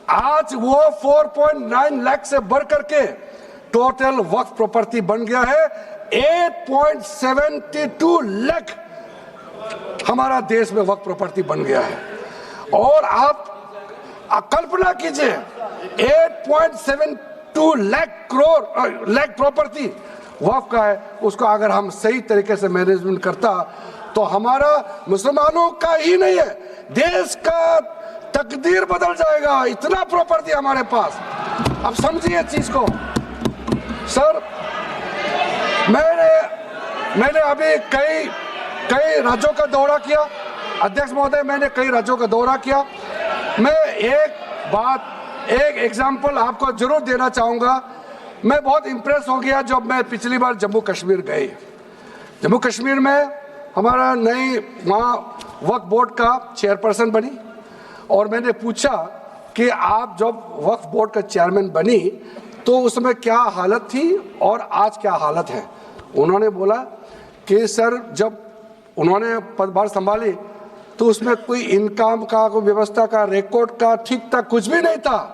आज वो 4.9 लाख से बढ़ करके टोटल वक्फ प्रॉपर्टी बन गया है 8.72 लाख हमारा देश में वक्फ प्रॉपर्टी बन गया है। और आप कल्पना कीजिए 8.72 लाख प्रॉपर्टी वक्फ का है, उसको अगर हम सही तरीके से मैनेजमेंट करता तो हमारा मुसलमानों का ही नहीं है देश का तकदीर बदल जाएगा। इतना प्रॉपर्टी हमारे पास, अब समझिए चीज को। सर मैंने अभी कई राज्यों का दौरा किया, अध्यक्ष महोदय, मैंने कई राज्यों का दौरा किया। मैं एक एग्जांपल आपको जरूर देना चाहूँगा। मैं बहुत इम्प्रेस हो गया जब मैं पिछली बार जम्मू कश्मीर गई। जम्मू कश्मीर में हमारा नई वहाँ वक्फ बोर्ड का चेयरपर्सन बनी और मैंने पूछा कि आप जब वक्फ बोर्ड का चेयरमैन बनी तो उसमें क्या हालत थी और आज क्या हालत है। उन्होंने बोला कि सर जब उन्होंने पदभार संभाली तो उसमें कोई इनकम का, कोई व्यवस्था का, रिकॉर्ड का ठीक ठाक कुछ भी नहीं था।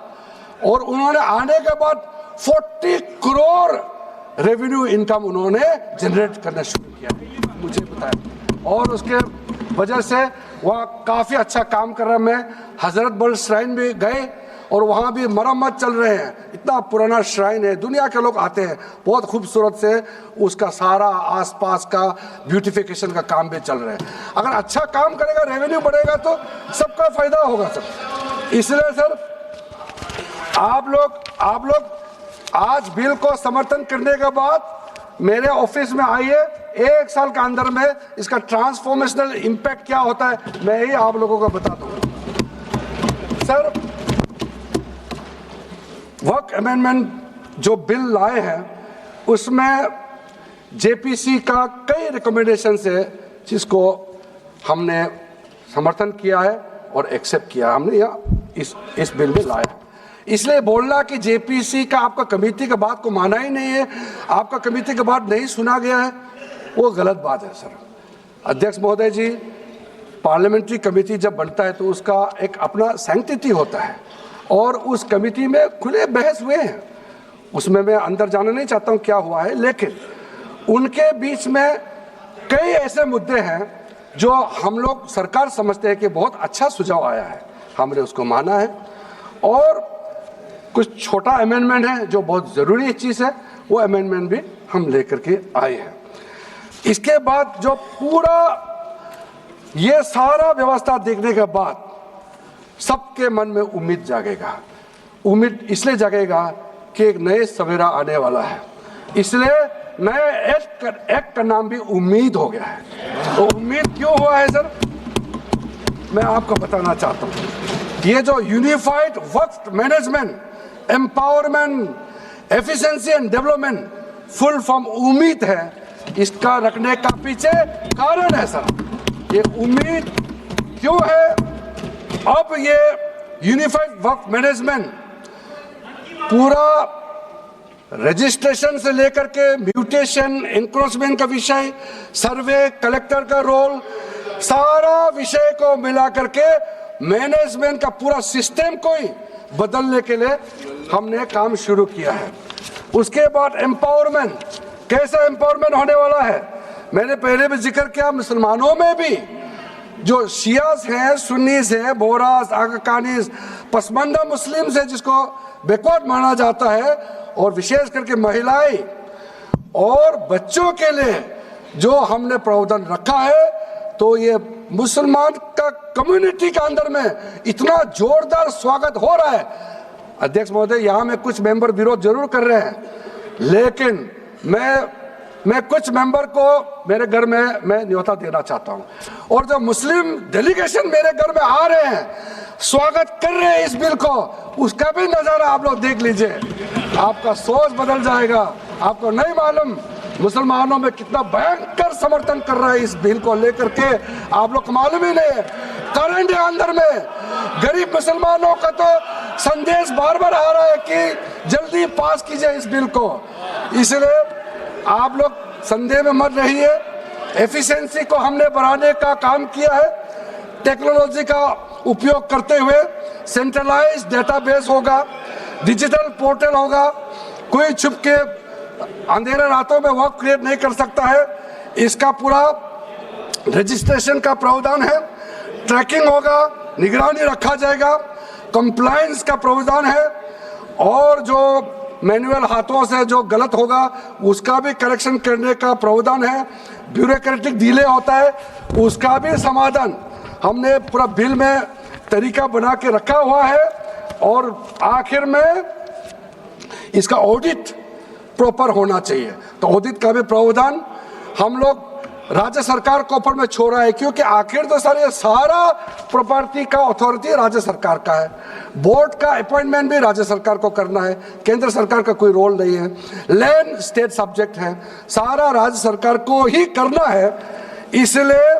और उन्होंने आने के बाद 40 करोड़ रेवेन्यू इनकम उन्होंने जनरेट करना शुरू किया, मुझे बताया। और उसके वजह से वह काफ़ी अच्छा काम कर रहा है। मैं हजरत बल श्राइन भी गए और वहाँ भी मरम्मत चल रहे हैं। इतना पुराना श्राइन है, दुनिया के लोग आते हैं, बहुत खूबसूरत से उसका सारा आसपास का ब्यूटिफिकेशन का काम भी चल रहा है। अगर अच्छा काम करेगा, रेवेन्यू बढ़ेगा तो सबका फायदा होगा सर। इसलिए सर आप लोग आज बिल को समर्थन करने के बाद मेरे ऑफिस में आइए, 1 साल के अंदर में इसका ट्रांसफॉर्मेशनल इम्पैक्ट क्या होता है मैं ही आप लोगों को बता दूंगा। सर वक्फ अमेंडमेंट जो बिल लाए हैं उसमें जेपीसी का कई रिकमेंडेशन है जिसको हमने समर्थन किया है और एक्सेप्ट किया हमने यहाँ इस बिल में लाया। इसलिए बोलना कि जेपीसी का आपका कमेटी के बात को माना ही नहीं है, आपका कमेटी के बात नहीं सुना गया है, वो गलत बात है सर। अध्यक्ष महोदय जी, पार्लियामेंट्री कमेटी जब बनता है तो उसका एक अपना सैंक्टिटी होता है और उस कमेटी में खुले बहस हुए हैं। उसमें मैं अंदर जाना नहीं चाहता हूँ क्या हुआ है, लेकिन उनके बीच में कई ऐसे मुद्दे हैं जो हम लोग सरकार समझते हैं कि बहुत अच्छा सुझाव आया है, हमने उसको माना है। और कुछ छोटा अमेंडमेंट है जो बहुत ज़रूरी चीज़ है, वो अमेंडमेंट भी हम लेकर के आए हैं। इसके बाद जो पूरा ये सारा व्यवस्था देखने के बाद सबके मन में उम्मीद जागेगा। उम्मीद इसलिए जागेगा कि एक नए सवेरा आने वाला है, इसलिए नए एक्ट का नाम भी उम्मीद हो गया है। तो उम्मीद क्यों हुआ है सर, मैं आपको बताना चाहता हूँ। ये जो unified Waqf management, empowerment, efficiency and development, full form उम्मीद है, इसका रखने का पीछे कारण है सर। ये उम्मीद क्यों है, अब ये यूनिफाइड वक्फ मैनेजमेंट पूरा रजिस्ट्रेशन से लेकर के म्यूटेशन, इंक्रोचमेंट का विषय, सर्वे, कलेक्टर का रोल, सारा विषय को मिला करके मैनेजमेंट का पूरा सिस्टम को ही बदलने के लिए हमने काम शुरू किया है। उसके बाद एम्पावरमेंट, कैसा एम्पावरमेंट होने वाला है, मैंने पहले भी जिक्र किया, मुसलमानों में भी जो शियास हैं, सुन्नीस हैं, बोरास, आकाकानीस, पसमानदा मुस्लिम्स है जिसको बैकवर्ड माना जाता है, और विशेष करके महिलाएं और बच्चों के लिए जो हमने प्रावधान रखा है, तो ये मुसलमान का कम्युनिटी के अंदर में इतना जोरदार स्वागत हो रहा है। अध्यक्ष महोदय, यहाँ में कुछ मेंबर विरोध जरूर कर रहे हैं, लेकिन मैं कुछ मेंबर को मेरे घर में मैं न्योता देना चाहता हूँ, और जो मुस्लिम डेलीगेशन मेरे घर में आ रहे हैं, स्वागत कर रहे हैं इस बिल को, उसका भी नज़ारा आप लोग देख लीजिए, आपका सोच बदल जाएगा। आपको नहीं मालूम मुसलमानों में कितना भयंकर समर्थन कर रहा है इस बिल को लेकर के, आप लोग को मालूम ही नहीं है। करंट है अंदर में, गरीब मुसलमानों का तो संदेश बार बार आ रहा है कि जल्दी पास कीजिए इस बिल को। इसलिए आप लोग संदेह में मत रहिए, एफिशिएंसी को हमने बढ़ाने का काम किया है। टेक्नोलॉजी का उपयोग करते हुए सेंट्रलाइज्ड डेटाबेस होगा, डिजिटल पोर्टल होगा। कोई छुप के अंधेरे रातों में वर्क क्रिएट नहीं कर सकता है। इसका पूरा रजिस्ट्रेशन का प्रावधान है, ट्रैकिंग होगा, निगरानी रखा जाएगा, कंप्लायंस का प्रावधान है, और जो मैनुअल हाथों से जो गलत होगा उसका भी करेक्शन करने का प्रावधान है। ब्यूरोक्रेटिक डिले होता है उसका भी समाधान हमने पूरा बिल में तरीका बना के रखा हुआ है। और आखिर में इसका ऑडिट प्रॉपर होना चाहिए, तो ऑडिट का भी प्रावधान हम लोग राज्य सरकार को ऊपर में छोड़ा है, क्योंकि आखिर तो सर ये सारा प्रॉपर्टी का अथॉरिटी राज्य सरकार का है। बोर्ड का अपॉइंटमेंट भी राज्य सरकार को करना है, केंद्र सरकार का कोई रोल नहीं है। लैंड स्टेट सब्जेक्ट है, सारा राज्य सरकार को ही करना है। इसलिए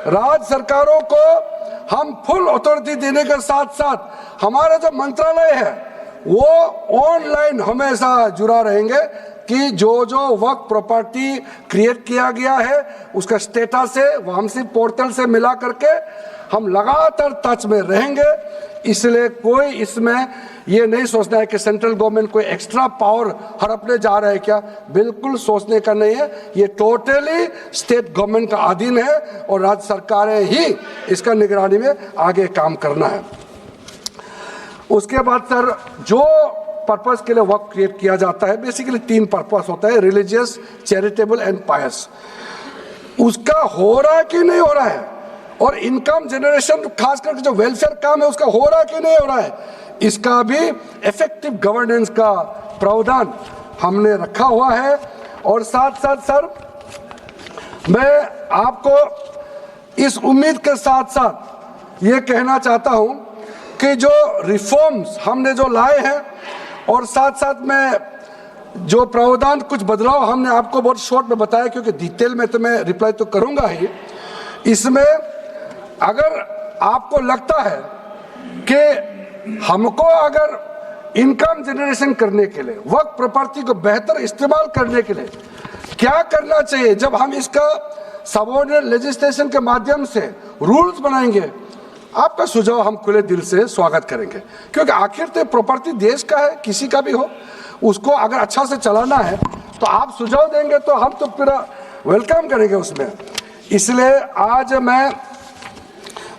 राज्य सरकारों को हम फुल अथॉरिटी देने के साथ साथ हमारा जो मंत्रालय है वो ऑनलाइन हमेशा जुड़ा रहेंगे कि जो वर्क प्रॉपर्टी क्रिएट किया गया है उसका स्टेटस है वामसी पोर्टल से मिला करके हम लगातार टच में रहेंगे। इसलिए कोई इसमें ये नहीं सोचना है कि सेंट्रल गवर्नमेंट कोई एक्स्ट्रा पावर हड़पने जा रहा है क्या, बिल्कुल सोचने का नहीं है। ये टोटली स्टेट गवर्नमेंट का अधीन है और राज्य सरकारें ही इसका निगरानी में आगे काम करना है। उसके बाद सर जो पर्पस के लिए वर्क क्रिएट किया जाता है, बेसिकली 3 पर्पस होता है, रिलीजियस, चैरिटेबल एंड पायस। उसका हो रहा है कि नहीं हो रहा है, और इनकम जनरेशन खास करके जो वेलफेयर काम है उसका हो रहा है कि नहीं हो रहा है, इसका भी इफेक्टिव गवर्नेंस का प्रावधान हमने रखा हुआ है। और साथ साथ सर मैं आपको इस उम्मीद के साथ साथ ये कहना चाहता हूं कि जो रिफॉर्म्स हमने जो लाए हैं और साथ साथ में जो प्रावधान कुछ बदलाव हमने आपको बहुत शॉर्ट में बताया, क्योंकि डिटेल में तो मैं रिप्लाई तो करूंगा ही। इसमें अगर आपको लगता है कि हमको अगर इनकम जनरेशन करने के लिए वर्क प्रॉपर्टी को बेहतर इस्तेमाल करने के लिए क्या करना चाहिए, जब हम इसका सबऑर्डिनेट लेजिस्लेशन के माध्यम से रूल्स बनाएंगे, आपका सुझाव हम खुले दिल से स्वागत करेंगे। क्योंकि आखिर तो प्रॉपर्टी देश का है, किसी का भी हो, उसको अगर अच्छा से चलाना है तो आप सुझाव देंगे तो हम तो पूरा वेलकम करेंगे उसमें। इसलिए आज मैं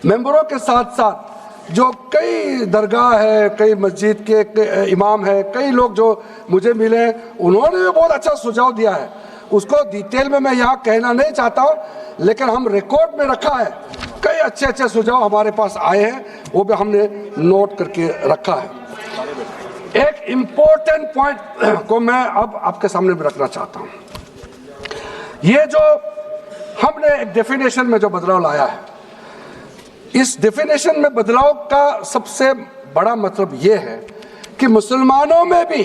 मेंबरों के साथ साथ जो कई दरगाह है, कई मस्जिद के इमाम है, कई लोग जो मुझे मिले, उन्होंने भी बहुत अच्छा सुझाव दिया है। उसको डिटेल में मैं यहाँ कहना नहीं चाहता हूँ, लेकिन हम रिकॉर्ड में रखा है। कई अच्छे अच्छे सुझाव हमारे पास आए हैं, वो भी हमने नोट करके रखा है। एक इम्पोर्टेंट पॉइंट को मैं अब आपके सामने भी रखना चाहता हूँ। ये जो हमने एक डेफिनेशन में जो बदलाव लाया है, इस डेफिनेशन में बदलाव का सबसे बड़ा मतलब ये है कि मुसलमानों में भी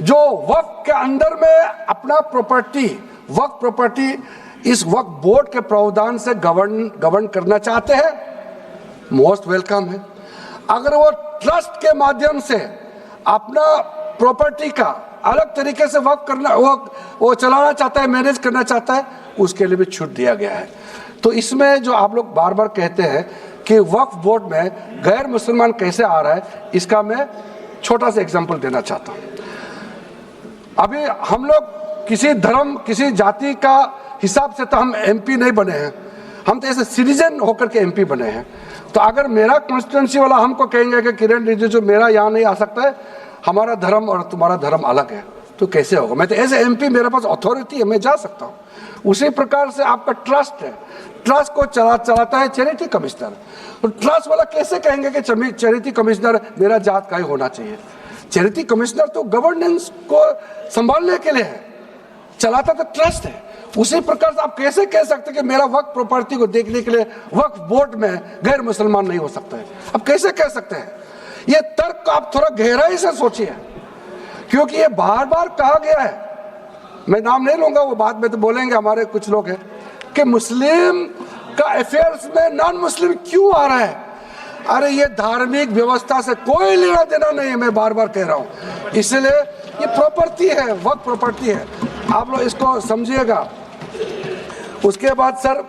जो वक्फ के अंदर में अपना प्रॉपर्टी, वक्फ प्रॉपर्टी इस वक्फ बोर्ड के प्रावधान से गवर्न करना चाहते हैं, मोस्ट वेलकम है। अगर वो ट्रस्ट के माध्यम से अपना प्रॉपर्टी का अलग तरीके से वक्फ करना, वो चलाना चाहता है, मैनेज करना चाहता है, उसके लिए भी छूट दिया गया है। तो इसमें जो आप लोग बार बार कहते हैं कि वक्फ बोर्ड में गैर मुसलमान कैसे आ रहा है, इसका मैं छोटा सा एग्जांपल देना चाहता हूँ। अभी हम लोग किसी धर्म, किसी जाति का हिसाब से तो हम एमपी नहीं बने हैं, हम तो ऐसे सिटीजन होकर के एमपी बने हैं। तो अगर मेरा कॉन्स्टिट्यूंसी वाला हमको कहेंगे कि किरण रिजिजू मेरा यहाँ नहीं आ सकता है, हमारा धर्म और तुम्हारा धर्म अलग है, तो कैसे होगा? मैं तो एज एमपी, मेरे पास अथॉरिटी है, मैं जा सकता हूँ। उसी प्रकार से आपका ट्रस्ट है, ट्रस्ट को चलाता है चैरिटी कमिश्नर। तो ट्रस्ट वाला कैसे कहेंगे कि चैरिटी कमिश्नर मेरा जात का ही होना चाहिए? चैरिटी कमिश्नर तो गवर्नेंस को संभालने के लिए है, चलाता तो ट्रस्ट है। उसी प्रकार से आप कैसे कह सकते हैं कि मेरा वक्फ प्रॉपर्टी को देखने के लिए वक्फ बोर्ड में गैर मुसलमान नहीं हो सकता है? आप कैसे कह सकते हैं? ये तर्क आप थोड़ा गहराई से सोचिए, क्योंकि ये बार बार कहा गया है, मैं नाम नहीं लूंगा, वो बाद में तो बोलेंगे हमारे कुछ लोग हैं कि मुस्लिम का अफेयर्स में नॉन मुस्लिम क्यों आ रहा है। अरे ये धार्मिक व्यवस्था से कोई लेना देना नहीं है, मैं बार बार कह रहा हूँ। इसलिए ये प्रॉपर्टी है, वक्फ प्रॉपर्टी है, आप लोग इसको समझिएगा। उसके बाद सर